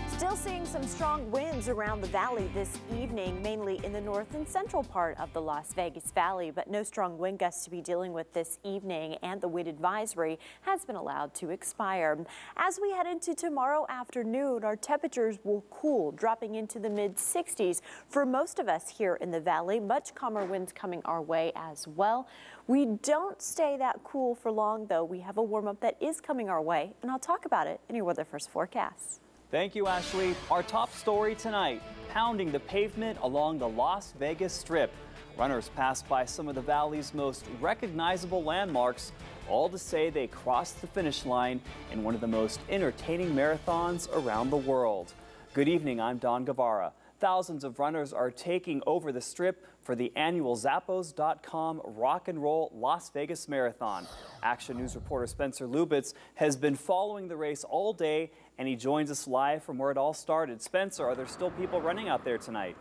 Still seeing some strong winds around the valley this evening, mainly in the north and central part of the Las Vegas Valley, but no strong wind gusts to be dealing with this evening, and the wind advisory has been allowed to expire. As we head into tomorrow afternoon, our temperatures will cool, dropping into the mid-60s for most of us here in the valley. Much calmer winds coming our way as well. We don't stay that cool for long, though. We have a warm-up that is coming our way, and I'll talk about it in your Weather First forecast. Thank you, Ashlee. Our top story tonight, pounding the pavement along the Las Vegas Strip. Runners passed by some of the valley's most recognizable landmarks, all to say they crossed the finish line in one of the most entertaining marathons around the world. Good evening, I'm Don Guevara. Thousands of runners are taking over the Strip for the annual Zappos.com Rock and Roll Las Vegas Marathon. Action News reporter Spencer Lubitz has been following the race all day, and he joins us live from where it all started. Spencer, are there still people running out there tonight?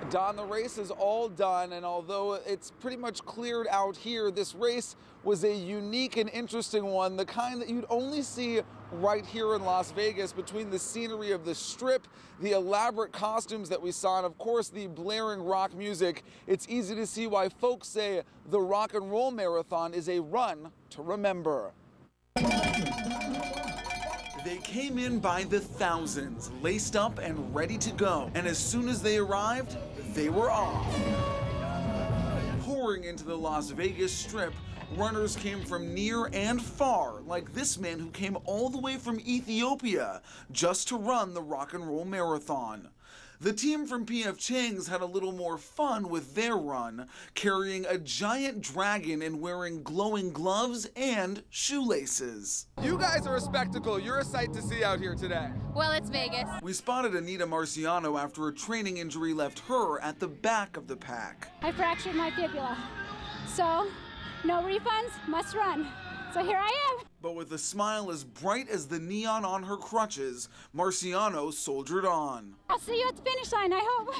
Don, the race is all done, and although it's pretty much cleared out here, this race was a unique and interesting one, the kind that you'd only see right here in Las Vegas, between the scenery of the Strip, the elaborate costumes that we saw, and of course the blaring rock music. It's easy to see why folks say the Rock and Roll Marathon is a run to remember. They came in by the thousands, laced up and ready to go. And as soon as they arrived, they were off. Pouring into the Las Vegas Strip, runners came from near and far, like this man who came all the way from Ethiopia just to run the Rock and Roll Marathon. The team from P.F. Chang's had a little more fun with their run, carrying a giant dragon and wearing glowing gloves and shoelaces. You guys are a spectacle. You're a sight to see out here today. Well, it's Vegas. We spotted Anita Marciano after a training injury left her at the back of the pack. I fractured my fibula, so no refunds, must run. So here I am. But with a smile as bright as the neon on her crutches, Marciano soldiered on. I'll see you at the finish line, I hope.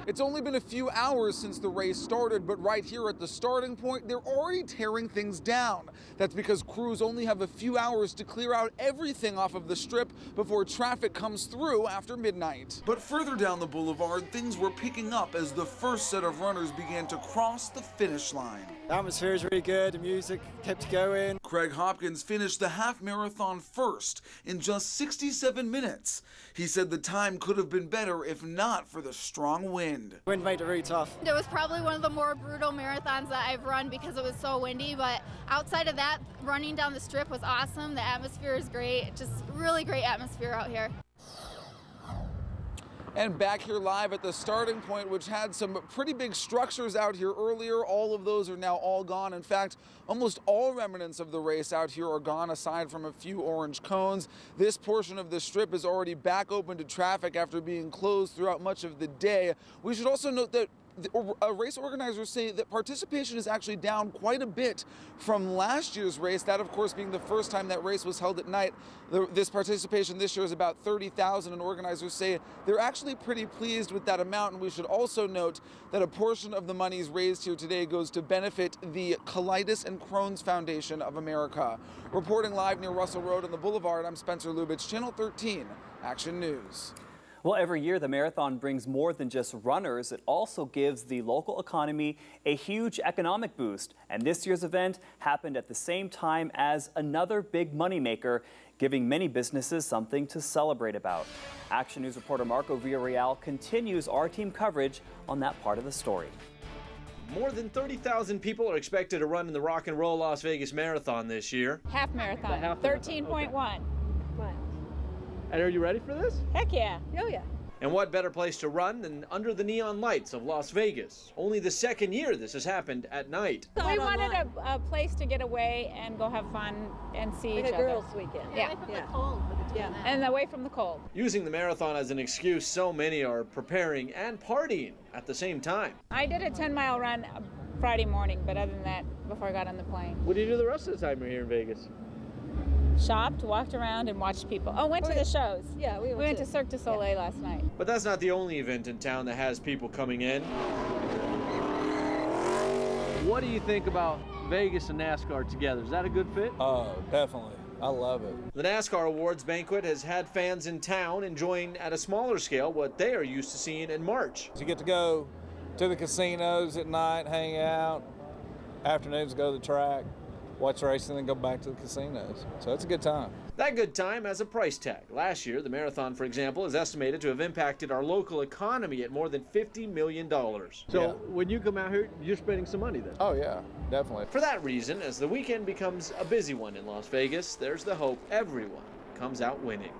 It's only been a few hours since the race started, but right here at the starting point, they're already tearing things down. That's because crews only have a few hours to clear out everything off of the Strip before traffic comes through after midnight. But further down the boulevard, things were picking up as the first set of runners began to cross the finish line. The atmosphere is really good, the music kept going. Craig Hopkins finished the half marathon first in just 67 minutes. He said the time could have been better if not for the strong wind. Wind made it really tough. It was probably one of the more brutal marathons that I've run because it was so windy, but outside of that, running down the Strip was awesome. The atmosphere is great, just really great atmosphere out here. And back here live at the starting point, which had some pretty big structures out here earlier, all of those are now all gone. In fact, almost all remnants of the race out here are gone, aside from a few orange cones. This portion of the Strip is already back open to traffic after being closed throughout much of the day. We should also note that race organizers say that participation is actually down quite a bit from last year's race, that of course being the first time that race was held at night. This participation this year is about 30,000, and organizers say they're actually pretty pleased with that amount. And we should also note that a portion of the monies raised here today goes to benefit the Colitis and Crohn's Foundation of America. Reporting live near Russell Road on the Boulevard, I'm Spencer Lubitz, Channel 13, Action News. Well, every year the marathon brings more than just runners. It also gives the local economy a huge economic boost. And this year's event happened at the same time as another big moneymaker, giving many businesses something to celebrate about. Action News reporter Marco Villarreal continues our team coverage on that part of the story. More than 30,000 people are expected to run in the Rock and Roll Las Vegas Marathon this year. Half marathon, 13.1. And are you ready for this? Heck yeah. Oh yeah. And what better place to run than under the neon lights of Las Vegas? Only the second year this has happened at night. We wanted a place to get away and go have fun and see each other. Girls' weekend. Yeah. Away from the cold. And away from the cold. Using the marathon as an excuse, so many are preparing and partying at the same time. I did a 10-mile run Friday morning, but other than that, before I got on the plane. What do you do the rest of the time you're here in Vegas? Shopped, walked around, and watched people. Oh, went to the shows. Yeah, we went to Cirque du Soleil last night. But that's not the only event in town that has people coming in. What do you think about Vegas and NASCAR together? Is that a good fit? Definitely. I love it. The NASCAR Awards banquet has had fans in town enjoying at a smaller scale what they are used to seeing in March. You get to go to the casinos at night, hang out, afternoons go to the track, watch racing, then go back to the casinos. So it's a good time. That good time has a price tag. Last year, the marathon, for example, is estimated to have impacted our local economy at more than $50 million. So when you come out here, you're spending some money then? Oh yeah, definitely. For that reason, as the weekend becomes a busy one in Las Vegas, there's the hope everyone comes out winning.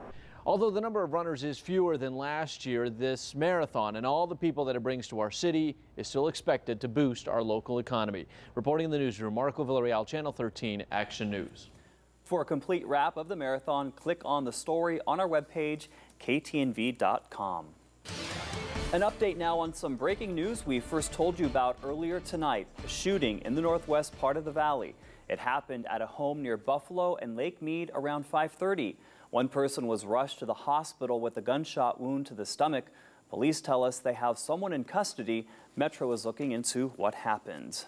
Although the number of runners is fewer than last year, this marathon and all the people that it brings to our city is still expected to boost our local economy. Reporting in the newsroom, Marco Villarreal, Channel 13, Action News. For a complete wrap of the marathon, click on the story on our webpage, ktnv.com. An update now on some breaking news we first told you about earlier tonight. A shooting in the northwest part of the valley. It happened at a home near Buffalo and Lake Mead around 5:30. One person was rushed to the hospital with a gunshot wound to the stomach. Police tell us they have someone in custody. Metro is looking into what happened.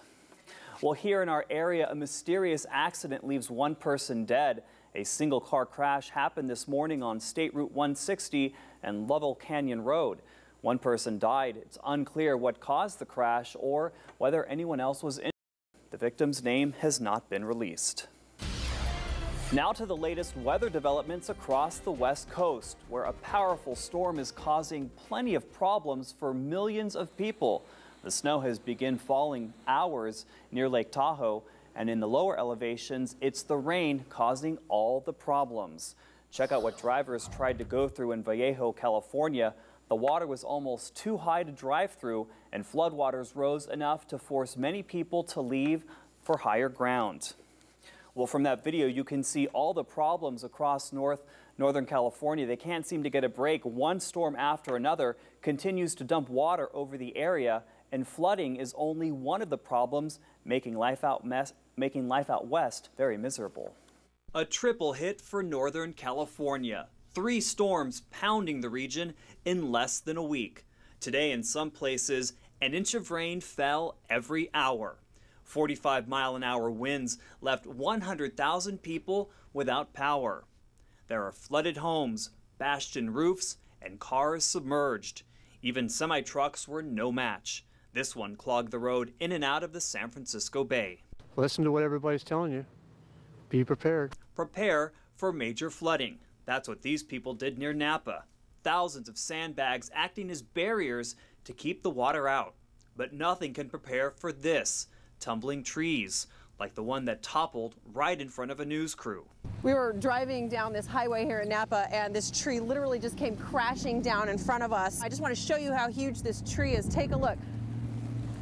Well, here in our area, a mysterious accident leaves one person dead. A single car crash happened this morning on State Route 160 and Lovell Canyon Road. One person died. It's unclear what caused the crash or whether anyone else was injured. The victim's name has not been released. Now to the latest weather developments across the West Coast, where a powerful storm is causing plenty of problems for millions of people. The snow has begun falling hours near Lake Tahoe, and in the lower elevations, it's the rain causing all the problems. Check out what drivers tried to go through in Vallejo, California. The water was almost too high to drive through, and floodwaters rose enough to force many people to leave for higher ground. Well, from that video, you can see all the problems across Northern California. They can't seem to get a break. One storm after another continues to dump water over the area, and flooding is only one of the problems, making life out west very miserable. A triple hit for Northern California. 3 storms pounding the region in less than a week. Today, in some places, an inch of rain fell every hour. 45-mile-an-hour winds left 100,000 people without power. There are flooded homes, bashed-in roofs, and cars submerged. Even semi-trucks were no match. This one clogged the road in and out of the San Francisco Bay. Listen to what everybody's telling you. Be prepared. Prepare for major flooding. That's what these people did near Napa. Thousands of sandbags acting as barriers to keep the water out. But nothing can prepare for this. Tumbling trees, like the one that toppled right in front of a news crew. We were driving down this highway here in Napa, and this tree literally just came crashing down in front of us. I just want to show you how huge this tree is. Take a look.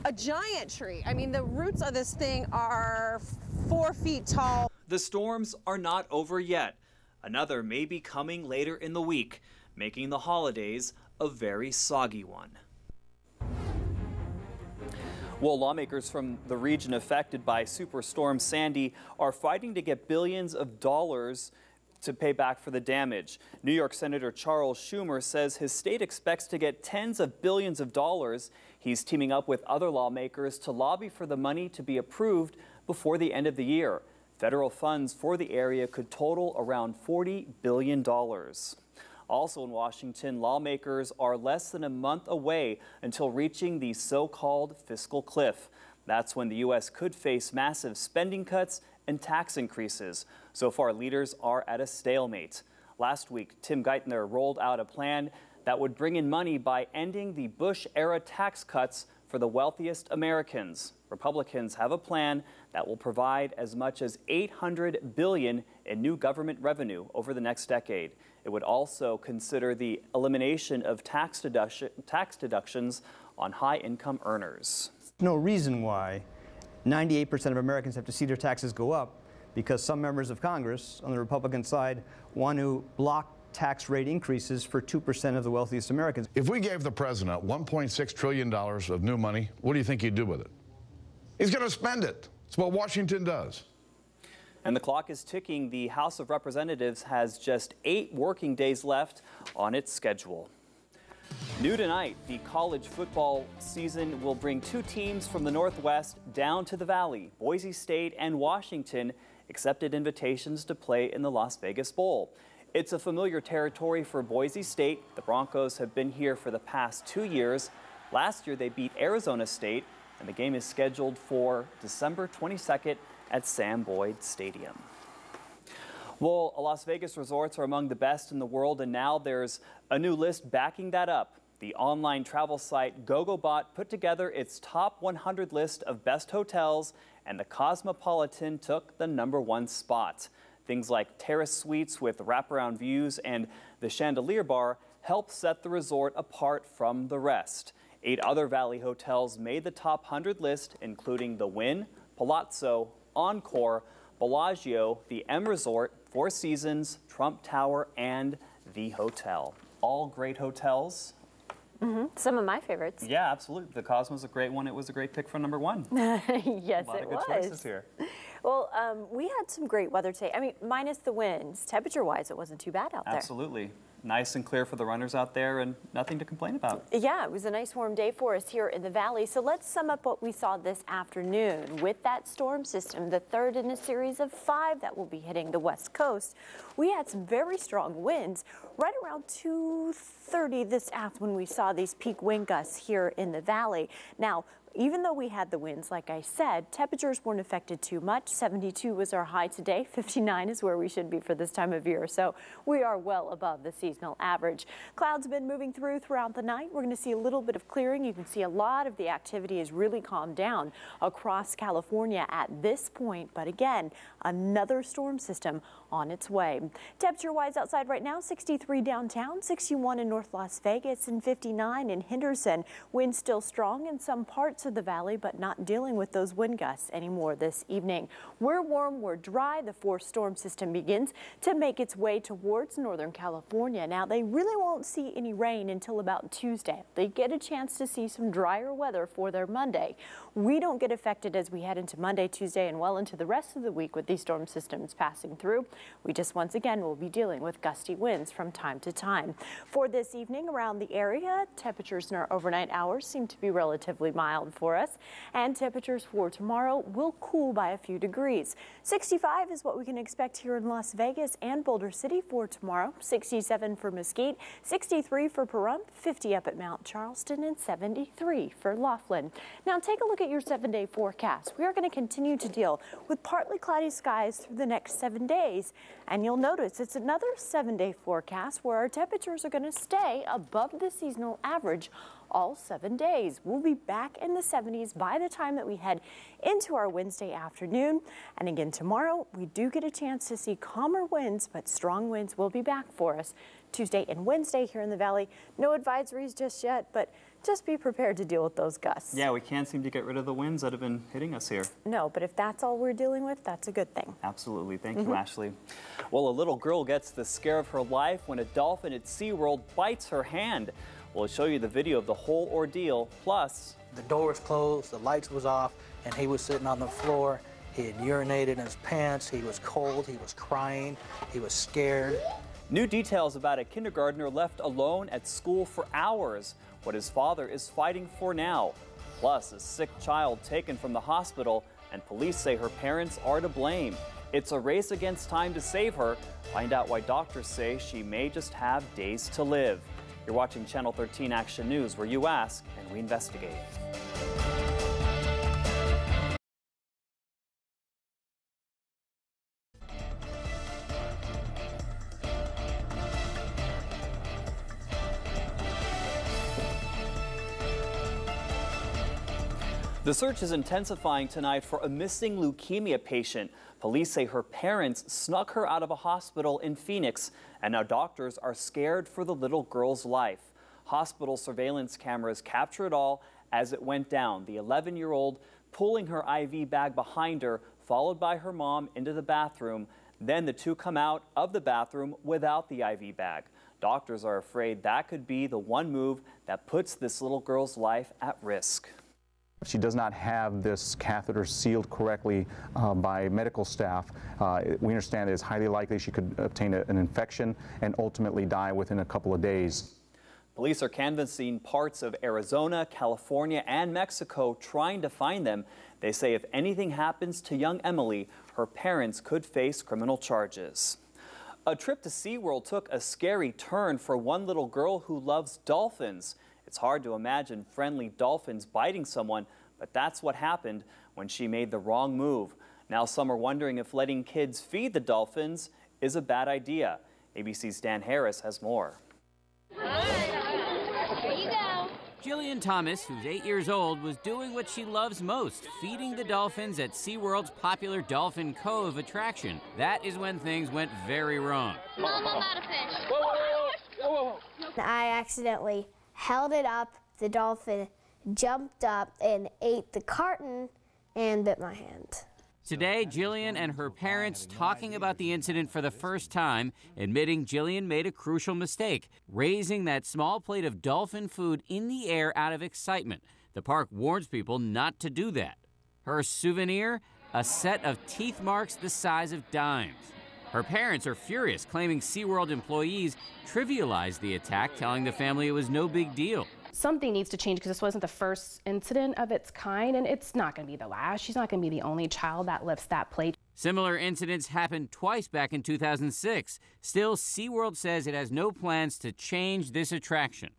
A giant tree. I mean, the roots of this thing are 4 feet tall. The storms are not over yet. Another may be coming later in the week, making the holidays a very soggy one. Well, lawmakers from the region affected by Superstorm Sandy are fighting to get billions of dollars to pay back for the damage. New York Senator Charles Schumer says his state expects to get tens of billions of dollars. He's teaming up with other lawmakers to lobby for the money to be approved before the end of the year. Federal funds for the area could total around $40 billion. Also in Washington, lawmakers are less than a month away until reaching the so-called fiscal cliff. That's when the U.S. could face massive spending cuts and tax increases. So far, leaders are at a stalemate. Last week, Tim Geithner rolled out a plan that would bring in money by ending the Bush-era tax cuts for the wealthiest Americans. Republicans have a plan that will provide as much as $800 billion in new government revenue over the next decade. It would also consider the elimination of tax deductions on high-income earners. No reason why 98% of Americans have to see their taxes go up, because some members of Congress on the Republican side want to block tax rate increases for 2% of the wealthiest Americans. If we gave the president $1.6 trillion of new money, what do you think he'd do with it? He's going to spend it. It's what Washington does. And the clock is ticking. The House of Representatives has just 8 working days left on its schedule. New tonight, the college football season will bring 2 teams from the Northwest down to the Valley, Boise State and Washington, accepted invitations to play in the Las Vegas Bowl. It's a familiar territory for Boise State. The Broncos have been here for the past 2 years. Last year, they beat Arizona State, and the game is scheduled for December 22nd at Sam Boyd Stadium. Well, Las Vegas resorts are among the best in the world, and now there's a new list backing that up. The online travel site GoGoBot put together its top 100 list of best hotels, and the Cosmopolitan took the #1 spot. Things like terrace suites with wraparound views and the Chandelier Bar help set the resort apart from the rest. 8 other Valley hotels made the top 100 list, including the Wynn, Palazzo, Encore, Bellagio, the M Resort, Four Seasons, Trump Tower, and the Hotel. All great hotels. Some of my favorites. Yeah, absolutely. The Cosmo's a great one. It was a great pick for #1. Yes, a lot it of good was. choices here. Well, we had some great weather today. I mean, minus the winds. Temperature-wise, it wasn't too bad out there. Absolutely. Nice and clear for the runners out there and nothing to complain about. Yeah, it was a nice warm day for us here in the valley. So let's sum up what we saw this afternoon. With that storm system, the third in a series of 5 that will be hitting the west coast, we had some very strong winds right around 2:30 this afternoon when we saw these peak wind gusts here in the valley. Now, even though we had the winds, like I said, temperatures weren't affected too much. 72 was our high today. 59 is where we should be for this time of year. So we are well above the seasonal average. Clouds have been moving throughout the night. We're going to see a little bit of clearing. You can see a lot of the activity has really calmed down across California at this point. But again, another storm system on its way. Temperature-wise outside right now, 63 downtown, 61 in North Las Vegas, and 59 in Henderson. Winds still strong in some parts of the valley, but not dealing with those wind gusts anymore this evening. We're warm, we're dry. The 4th storm system begins to make its way towards Northern California. Now, they really won't see any rain until about Tuesday. They get a chance to see some drier weather for their Monday. We don't get affected as we head into Monday, Tuesday, and well into the rest of the week with these storm systems passing through. We just once again will be dealing with gusty winds from time to time. For this evening around the area, temperatures in our overnight hours seem to be relatively mild for us, and temperatures for tomorrow will cool by a few degrees. 65 is what we can expect here in Las Vegas and Boulder City for tomorrow. 67 for Mesquite, 63 for Pahrump, 50 up at Mount Charleston, and 73 for Laughlin. Now take a look at your 7-day forecast. We are going to continue to deal with partly cloudy skies through the next 7 days, and you'll notice it's another 7-day forecast where our temperatures are going to stay above the seasonal average all 7 days. We'll be back in the 70s by the time that we head into our Wednesday afternoon. And again, tomorrow, we do get a chance to see calmer winds, but strong winds will be back for us Tuesday and Wednesday here in the valley. No advisories just yet, but just be prepared to deal with those gusts. Yeah, we can't seem to get rid of the winds that have been hitting us here. No, but if that's all we're dealing with, that's a good thing. Absolutely. Thank you, Ashley. Well, a little girl gets the scare of her life when a dolphin at SeaWorld bites her hand. We'll show you the video of the whole ordeal, plus the door was closed, the lights was off, and he was sitting on the floor. He had urinated in his pants, he was cold, he was crying, he was scared. New details about a kindergartner left alone at school for hours, what his father is fighting for now. Plus, a sick child taken from the hospital, and police say her parents are to blame. It's a race against time to save her. Find out why doctors say she may just have days to live. You're watching Channel 13 Action News, where you ask and we investigate. The search is intensifying tonight for a missing leukemia patient. Police say her parents snuck her out of a hospital in Phoenix, and now doctors are scared for the little girl's life. Hospital surveillance cameras capture it all as it went down. The 11-year-old pulling her IV bag behind her, followed by her mom into the bathroom. Then the two come out of the bathroom without the IV bag. Doctors are afraid that could be the one move that puts this little girl's life at risk. She does not have this catheter sealed correctly by medical staff. We understand it's highly likely she could obtain an infection and ultimately die within a couple of days. Police are canvassing parts of Arizona, California, and Mexico trying to find them. They say if anything happens to young Emily, her parents could face criminal charges. A trip to SeaWorld took a scary turn for one little girl who loves dolphins. It's hard to imagine friendly dolphins biting someone, but that's what happened when she made the wrong move. Now some are wondering if letting kids feed the dolphins is a bad idea. ABC's Dan Harris has more. Jillian Thomas, who's 8 years old, was doing what she loves most, feeding the dolphins at SeaWorld's popular Dolphin Cove attraction. That is when things went very wrong. Mom, I'm out of fish. Whoa. I accidentally held it up, the dolphin jumped up and ate the carton and bit my hand. Today, Jillian and her parents talking about the incident for the first time, admitting Jillian made a crucial mistake, raising that small plate of dolphin food in the air out of excitement. The park warns people not to do that. Her souvenir? A set of teeth marks the size of dimes. Her parents are furious, claiming SeaWorld employees trivialized the attack, telling the family it was no big deal. Something needs to change because this wasn't the first incident of its kind, and it's not going to be the last. She's not going to be the only child that lifts that plate. Similar incidents happened twice back in 2006. Still, SeaWorld says it has no plans to change this attraction.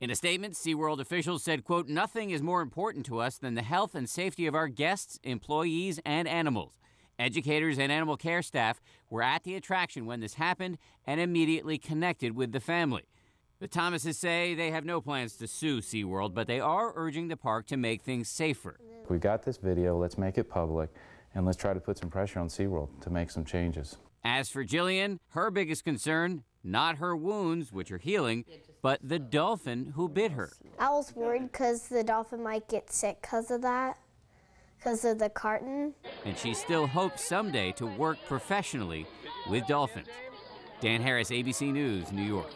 In a statement, SeaWorld officials said, quote, "Nothing is more important to us than the health and safety of our guests, employees, and animals." Educators and animal care staff were at the attraction when this happened and immediately connected with the family. The Thomases say they have no plans to sue SeaWorld, but they are urging the park to make things safer. We got this video, let's make it public, and let's try to put some pressure on SeaWorld to make some changes. As for Jillian, her biggest concern, not her wounds, which are healing, but the dolphin who bit her. I was worried because the dolphin might get sick because of that, because of the carton. And she still hopes someday to work professionally with dolphins. Dan Harris, ABC News, New York.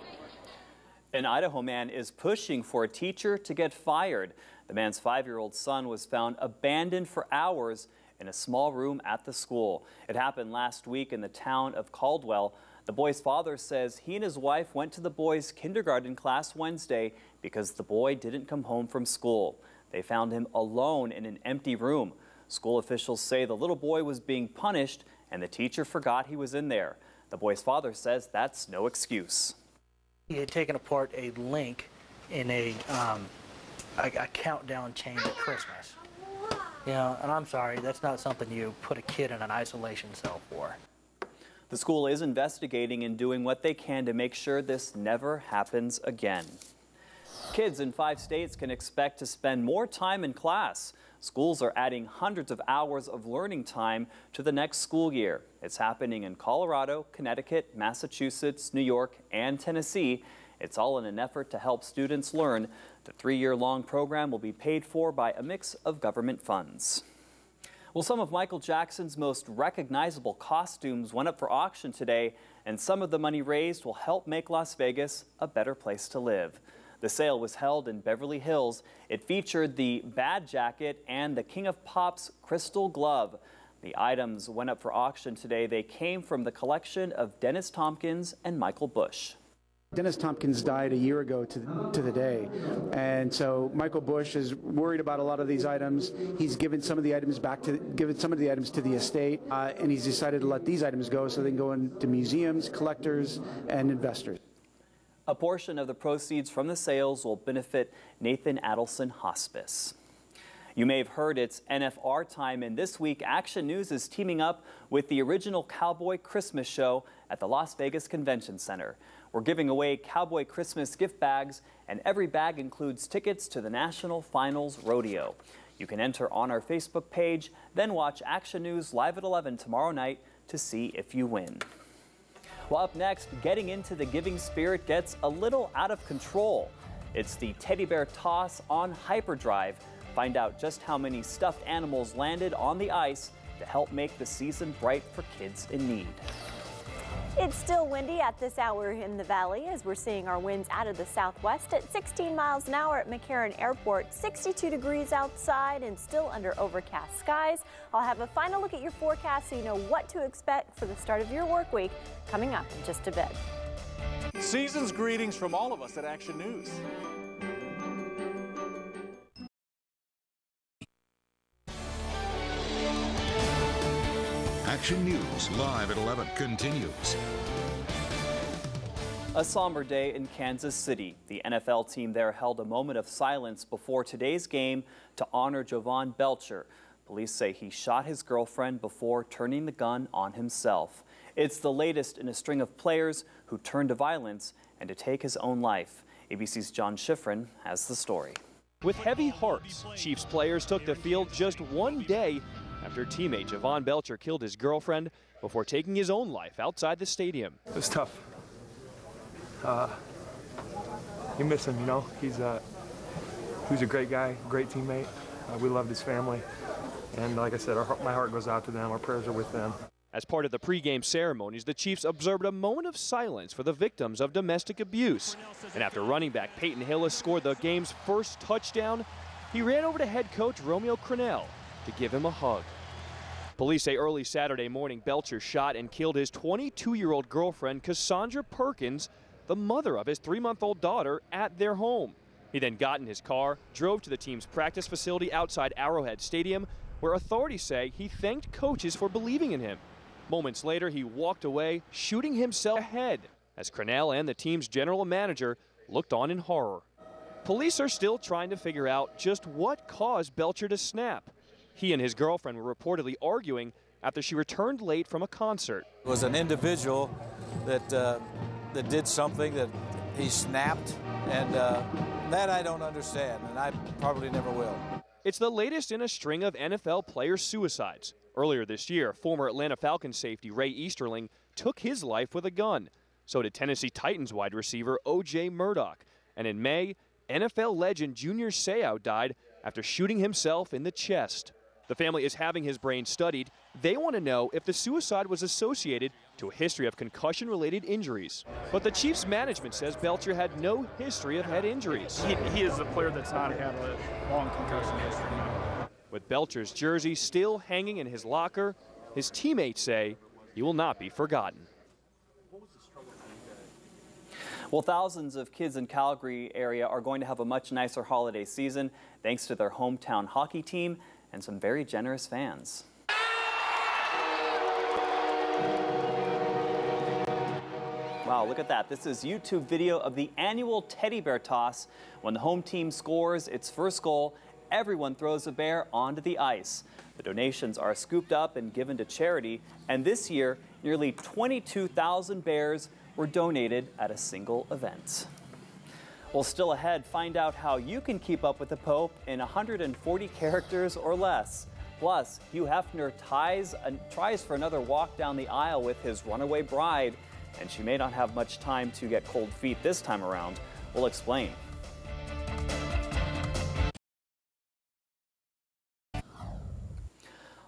An Idaho man is pushing for a teacher to get fired. The man's 5-year-old son was found abandoned for hours in a small room at the school. It happened last week in the town of Caldwell. The boy's father says he and his wife went to the boy's kindergarten class Wednesday because the boy didn't come home from school. They found him alone in an empty room. School officials say the little boy was being punished and the teacher forgot he was in there. The boy's father says that's no excuse. He had taken apart a link in a countdown chain at Christmas. You know, and I'm sorry, that's not something you put a kid in an isolation cell for. The school is investigating and doing what they can to make sure this never happens again. Kids in 5 states can expect to spend more time in class. Schools are adding hundreds of hours of learning time to the next school year. It's happening in Colorado, Connecticut, Massachusetts, New York, and Tennessee. It's all in an effort to help students learn. The 3-year-long program will be paid for by a mix of government funds. Well, some of Michael Jackson's most recognizable costumes went up for auction today, and some of the money raised will help make Las Vegas a better place to live. The sale was held in Beverly Hills. It featured the Bad Jacket and the King of Pop's Crystal Glove. The items went up for auction today. They came from the collection of Dennis Tompkins and Michael Bush. Dennis Tompkins died a year ago to the day, and so Michael Bush is worried about a lot of these items. He's given some of the items to the estate, and he's decided to let these items go so they can go into museums, collectors, and investors. A portion of the proceeds from the sales will benefit Nathan Adelson Hospice. You may have heard it's NFR time, and this week Action News is teaming up with the original Cowboy Christmas show at the Las Vegas Convention Center. We're giving away Cowboy Christmas gift bags, and every bag includes tickets to the National Finals Rodeo. You can enter on our Facebook page, then watch Action News live at 11 tomorrow night to see if you win. Well, up next, getting into the giving spirit gets a little out of control. It's the teddy bear toss on hyperdrive. Find out just how many stuffed animals landed on the ice to help make the season bright for kids in need. It's still windy at this hour in the valley as we're seeing our winds out of the southwest at 16 miles an hour at McCarran Airport, 62 degrees outside and still under overcast skies. I'll have a final look at your forecast so you know what to expect for the start of your work week coming up in just a bit. Season's greetings from all of us at Action News. Action News, live at 11, continues. A somber day in Kansas City. The NFL team there held a moment of silence before today's game to honor Jovan Belcher. Police say he shot his girlfriend before turning the gun on himself. It's the latest in a string of players who turned to violence and to take his own life. ABC's John Schifrin has the story. With heavy hearts, Chiefs players took the field just one day after teammate Jovan Belcher killed his girlfriend before taking his own life outside the stadium. It's tough. You miss him, you know. He's a great guy, great teammate. We loved his family. And like I said, my heart goes out to them. Our prayers are with them. As part of the pregame ceremonies, the Chiefs observed a moment of silence for the victims of domestic abuse. And after running back Peyton Hillis scored the game's first touchdown, he ran over to head coach Romeo Crennel to give him a hug. Police say early Saturday morning, Belcher shot and killed his 22-year-old girlfriend, Cassandra Perkins, the mother of his 3-month-old daughter, at their home. He then got in his car, drove to the team's practice facility outside Arrowhead Stadium, where authorities say he thanked coaches for believing in him. Moments later, he walked away, shooting himself ahead, as Crennel and the team's general manager looked on in horror. Police are still trying to figure out just what caused Belcher to snap. He and his girlfriend were reportedly arguing after she returned late from a concert. It was an individual that did something that he snapped, and that I don't understand, and I probably never will. It's the latest in a string of NFL player suicides. Earlier this year, former Atlanta Falcons safety Ray Easterling took his life with a gun. So did Tennessee Titans wide receiver O.J. Murdoch. And in May, NFL legend Junior Seau died after shooting himself in the chest. The family is having his brain studied. They want to know if the suicide was associated to a history of concussion-related injuries. But the Chiefs management says Belcher had no history of head injuries. He is a player that's not had a long concussion history. With Belcher's jersey still hanging in his locker, his teammates say he will not be forgotten. Well, thousands of kids in Calgary area are going to have a much nicer holiday season thanks to their hometown hockey team and some very generous fans. Wow, look at that. This is YouTube video of the annual teddy bear toss. When the home team scores its first goal, everyone throws a bear onto the ice. The donations are scooped up and given to charity, and this year, nearly 22,000 bears were donated at a single event. Well, still ahead, find out how you can keep up with the Pope in 140 characters or less. Plus, Hugh Hefner tries for another walk down the aisle with his runaway bride, and she may not have much time to get cold feet this time around. We'll explain.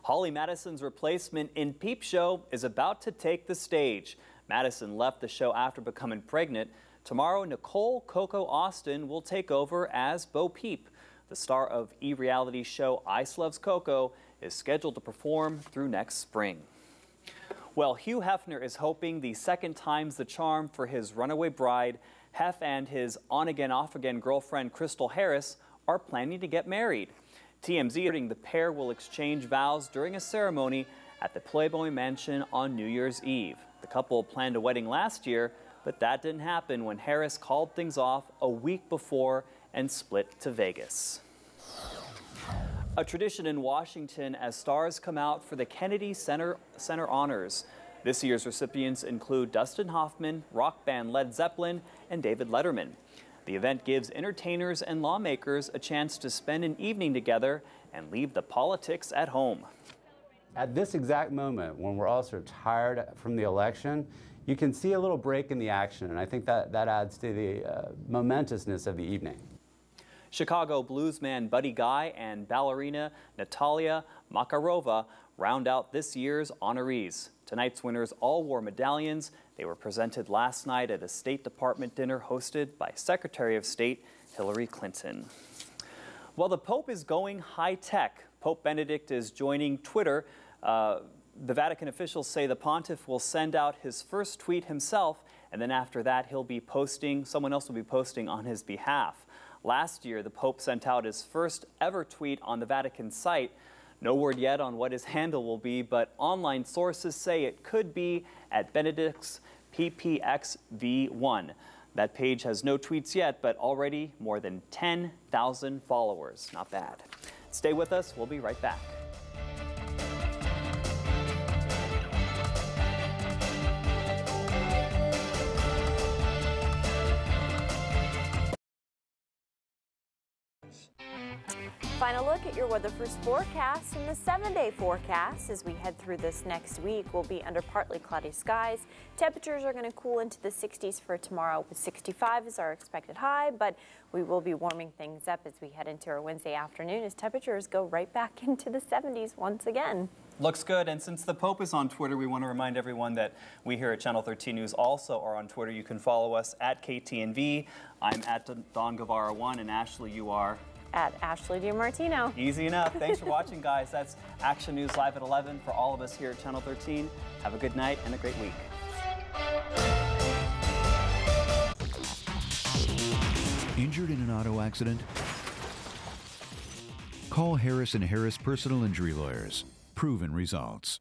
Holly Madison's replacement in Peep Show is about to take the stage. Madison left the show after becoming pregnant. Tomorrow, Nicole Coco Austin will take over as Bo Peep. The star of e-reality show Ice Loves Coco is scheduled to perform through next spring. Well, Hugh Hefner is hoping the second time's the charm for his runaway bride. Hef and his on-again, off-again girlfriend Crystal Harris are planning to get married. TMZ reporting the pair will exchange vows during a ceremony at the Playboy Mansion on New Year's Eve. The couple planned a wedding last year, but that didn't happen when Harris called things off a week before and split to Vegas. A tradition in Washington as stars come out for the Kennedy Center Honors. This year's recipients include Dustin Hoffman, rock band Led Zeppelin, and David Letterman. The event gives entertainers and lawmakers a chance to spend an evening together and leave the politics at home. At this exact moment, when we're all sort of tired from the election, you can see a little break in the action, and I think that adds to the momentousness of the evening. Chicago bluesman Buddy Guy and ballerina Natalia Makarova round out this year's honorees. Tonight's winners all wore medallions. They were presented last night at a State Department dinner hosted by Secretary of State Hillary Clinton. Well, the Pope is going high-tech. Pope Benedict is joining Twitter. The Vatican officials say the pontiff will send out his first tweet himself, and then after that someone else will be posting on his behalf. Last year, the Pope sent out his first ever tweet on the Vatican site. No word yet on what his handle will be, but online sources say it could be at Benedict's PPXV1. That page has no tweets yet, but already more than 10,000 followers. Not bad. Stay with us. We'll be right back. Final look at your weather first forecast and the 7-day forecast as we head through this next week. We'll be under partly cloudy skies. Temperatures are going to cool into the 60s for tomorrow, with 65 as our expected high, but we will be warming things up as we head into our Wednesday afternoon as temperatures go right back into the 70s once again. Looks good, and since the Pope is on Twitter, we want to remind everyone that we here at Channel 13 News also are on Twitter. You can follow us at KTNV. I'm at Don Guevara 1, and Ashley, you are at Ashlee Demartino. Easy enough. Thanks for watching, guys. That's Action News Live at 11 for all of us here at Channel 13. Have a good night and a great week. Injured in an auto accident? Call Harris & Harris Personal Injury Lawyers. Proven results.